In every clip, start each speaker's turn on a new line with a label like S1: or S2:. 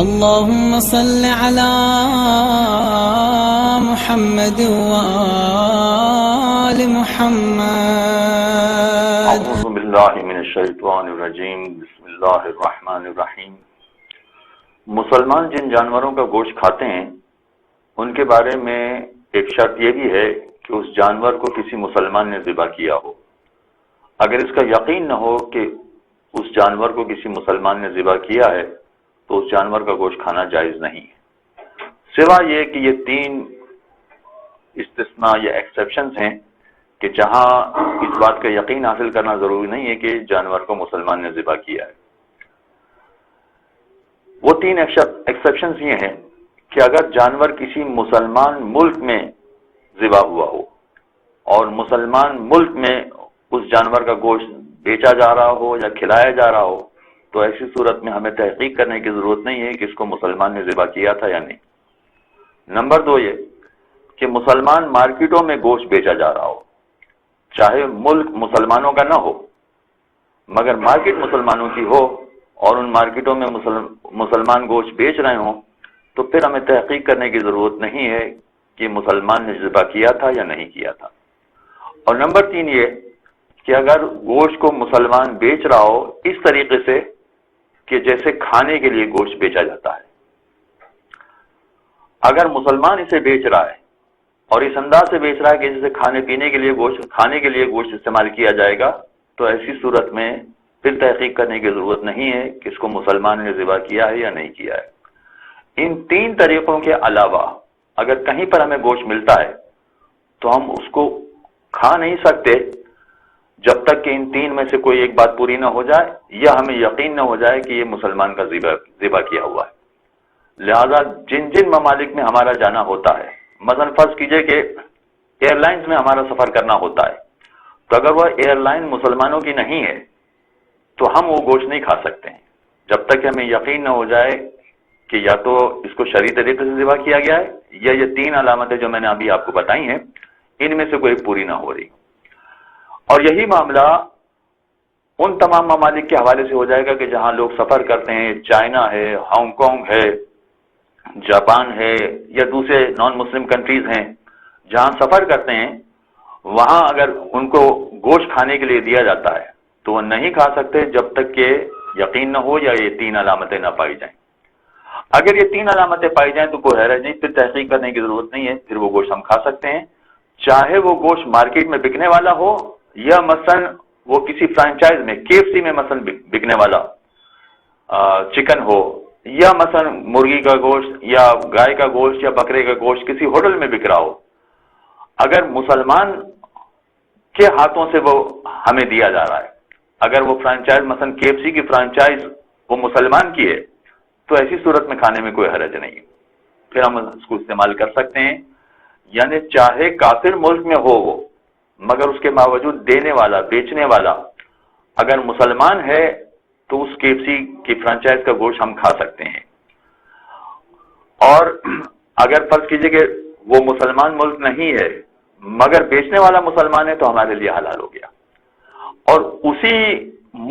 S1: اللهم صل على محمد وآل محمد.
S2: اعوذ باللہ من الشیطان الرجیم. بسم اللہ الرحمن الرحیم. مسلمان جن جانوروں کا گوشت کھاتے ہیں ان کے بارے میں ایک شرط یہ بھی ہے کہ اس جانور کو کسی مسلمان نے ذبح کیا ہو. اگر اس کا یقین نہ ہو کہ اس جانور کو کسی مسلمان نے ذبح کیا ہے تو اس جانور کا گوشت کھانا جائز نہیں ہے، سوا یہ کہ یہ 3 استثناء یا ایکسیپشنز ہیں کہ جہاں اس بات کا یقین حاصل کرنا ضروری نہیں ہے کہ جانور کو مسلمان نے ذبح کیا ہے. وہ 3 ایکسیپشنز یہ ہیں کہ اگر جانور کسی مسلمان ملک میں ذبح ہوا ہو اور مسلمان ملک میں اس جانور کا گوشت بیچا جا رہا ہو یا کھلایا جا رہا ہو تو ایسی صورت میں ہمیں تحقیق کرنے کی ضرورت نہیں ہے کہ اس کو مسلمان نے ذبح کیا تھا یا نہیں. نمبر 2 یہ کہ مسلمان مارکیٹوں میں گوشت بیچا جا رہا ہو، چاہے ملک مسلمانوں کا نہ ہو مگر مارکیٹ مسلمانوں کی ہو اور ان مارکیٹوں میں مسلمان گوشت بیچ رہے ہوں تو پھر ہمیں تحقیق کرنے کی ضرورت نہیں ہے کہ مسلمان نے ذبح کیا تھا یا نہیں کیا تھا. اور نمبر 3 یہ کہ اگر گوشت کو مسلمان بیچ رہا ہو اس طریقے سے کہ جیسے کھانے کے لیے گوشت بیچا جاتا ہے، اگر مسلمان اسے بیچ رہا ہے اور اس انداز سے بیچ رہا ہے کہ جیسے کھانے کے لیے گوشت استعمال کیا جائے گا تو ایسی صورت میں پھر تحقیق کرنے کی ضرورت نہیں ہے کہ اس کو مسلمان نے ذبح کیا ہے یا نہیں کیا ہے. ان 3 طریقوں کے علاوہ اگر کہیں پر ہمیں گوشت ملتا ہے تو ہم اس کو کھا نہیں سکتے جب تک کہ ان 3 میں سے کوئی ایک بات پوری نہ ہو جائے یا ہمیں یقین نہ ہو جائے کہ یہ مسلمان کا ذبح کیا ہوا ہے. لہذا جن ممالک میں ہمارا جانا ہوتا ہے، مثلا فرض کیجئے کہ ایئر لائنز میں ہمارا سفر کرنا ہوتا ہے، تو اگر وہ ایئر لائن مسلمانوں کی نہیں ہے تو ہم وہ گوشت نہیں کھا سکتے ہیں جب تک کہ ہمیں یقین نہ ہو جائے کہ یا تو اس کو شرعی طریقے سے ذبح کیا گیا ہے یا یہ 3 علامتیں جو میں نے ابھی آپ کو بتائی ہیں ان میں سے کوئی پوری نہ ہو رہی. اور یہی معاملہ ان تمام ممالک کے حوالے سے ہو جائے گا کہ جہاں لوگ سفر کرتے ہیں، چائنا ہے، ہانگ کانگ ہے، جاپان ہے یا دوسرے نان مسلم کنٹریز ہیں، جہاں سفر کرتے ہیں وہاں اگر ان کو گوشت کھانے کے لیے دیا جاتا ہے تو وہ نہیں کھا سکتے جب تک کہ یقین نہ ہو یا یہ 3 علامتیں نہ پائی جائیں. اگر یہ 3 علامتیں پائی جائیں تو کوئی حرج نہیں، پھر تحقیق کرنے کی ضرورت نہیں ہے، پھر وہ گوشت ہم کھا سکتے ہیں، چاہے وہ گوشت مارکیٹ میں بکنے والا ہو یا مثلا وہ کسی فرانچائز میں KFC میں مثلا بکنے والا چکن ہو یا مثلا مرغی کا گوشت یا گائے کا گوشت یا بکرے کا گوشت کسی ہوٹل میں بک رہا ہو. اگر مسلمان کے ہاتھوں سے وہ ہمیں دیا جا رہا ہے، اگر وہ فرانچائز مثلا KFC کی فرانچائز وہ مسلمان کی ہے تو ایسی صورت میں کھانے میں کوئی حرج نہیں ہے، پھر ہم اس کو استعمال کر سکتے ہیں. یعنی چاہے کافر ملک میں ہو وہ مگر اس کے باوجود دینے والا بیچنے والا اگر مسلمان ہے تو اس KFC کی فرانچائز کا گوشت ہم کھا سکتے ہیں. اور اگر فرض کیجئے کہ وہ مسلمان ملک نہیں ہے مگر بیچنے والا مسلمان ہے تو ہمارے لیے حلال ہو گیا. اور اسی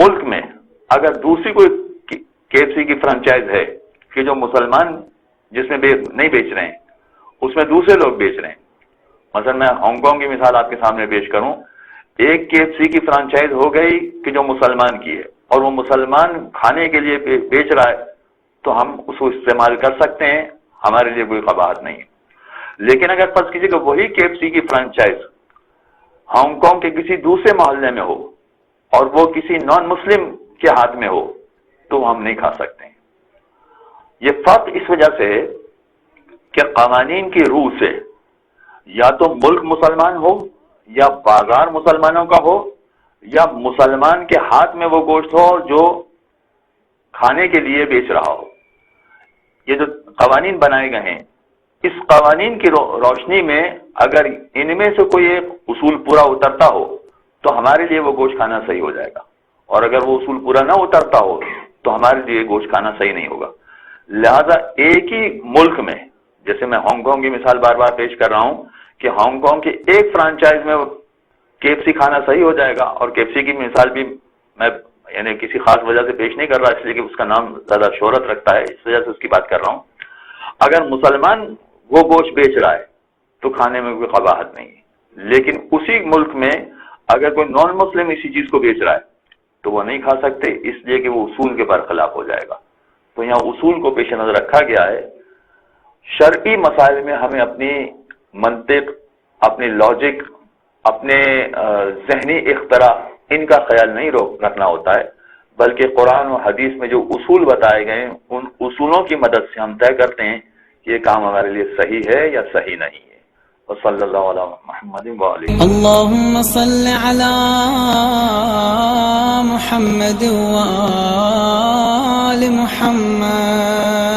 S2: ملک میں اگر دوسری کوئی KFC کی فرانچائز ہے کہ جو مسلمان جس میں نہیں بیچ رہے ہیں اس میں دوسرے لوگ بیچ رہے ہیں، مثلا میں ہانگ کانگ کی مثال آپ کے سامنے پیش کروں، ایک KFC کی فرانچائز ہو گئی کہ جو مسلمان کی ہے اور وہ مسلمان کھانے کے لیے بیچ رہا ہے تو ہم اس کو استعمال کر سکتے ہیں، ہمارے لیے کوئی قباحت نہیں ہے. لیکن اگر فرض کیجیے کہ وہی KFC کی فرانچائز ہانگ کانگ کے کسی دوسرے محلے میں ہو اور وہ کسی نان مسلم کے ہاتھ میں ہو تو ہم نہیں کھا سکتے ہیں. یہ فرق اس وجہ سے کہ قوانین کی روح سے یا تو ملک مسلمان ہو یا بازار مسلمانوں کا ہو یا مسلمان کے ہاتھ میں وہ گوشت ہو جو کھانے کے لیے بیچ رہا ہو. یہ جو قوانین بنائے گئے ہیں اس قوانین کی روشنی میں اگر ان میں سے کوئی ایک اصول پورا اترتا ہو تو ہمارے لیے وہ گوشت کھانا صحیح ہو جائے گا، اور اگر وہ اصول پورا نہ اترتا ہو تو ہمارے لیے گوشت کھانا صحیح نہیں ہوگا. لہذا ایک ہی ملک میں، جیسے میں ہانگ کانگ کی مثال بار بار پیش کر رہا ہوں کہ ہانگ کانگ کے ایک فرانچائز میں KFC کھانا صحیح ہو جائے گا، اور KFC کی مثال بھی میں یعنی کسی خاص وجہ سے پیش نہیں کر رہا اس لیے کہ اس کا نام زیادہ شہرت رکھتا ہے، اس وجہ سے اس کی بات کر رہا ہوں. اگر مسلمان وہ گوشت بیچ رہا ہے تو کھانے میں کوئی قباحت نہیں ہے، لیکن اسی ملک میں اگر کوئی نان مسلم اسی چیز کو بیچ رہا ہے تو وہ نہیں کھا سکتے، اس لیے کہ وہ اصول کے برخلاف ہو جائے گا. تو یہاں اصول کو پیش نظر رکھا گیا ہے. شرعی مسائل میں ہمیں اپنی منطق، اپنی لاجک، اپنے ذہنی اختراع ان کا خیال نہیں رکھنا ہوتا ہے، بلکہ قرآن و حدیث میں جو اصول بتائے گئے ہیں ان اصولوں کی مدد سے ہم طے کرتے ہیں کہ یہ کام ہمارے لیے صحیح ہے یا صحیح نہیں ہے. وصلی اللہ علی محمد وآلہ.
S1: اللهم صل على محمد وآل محمد.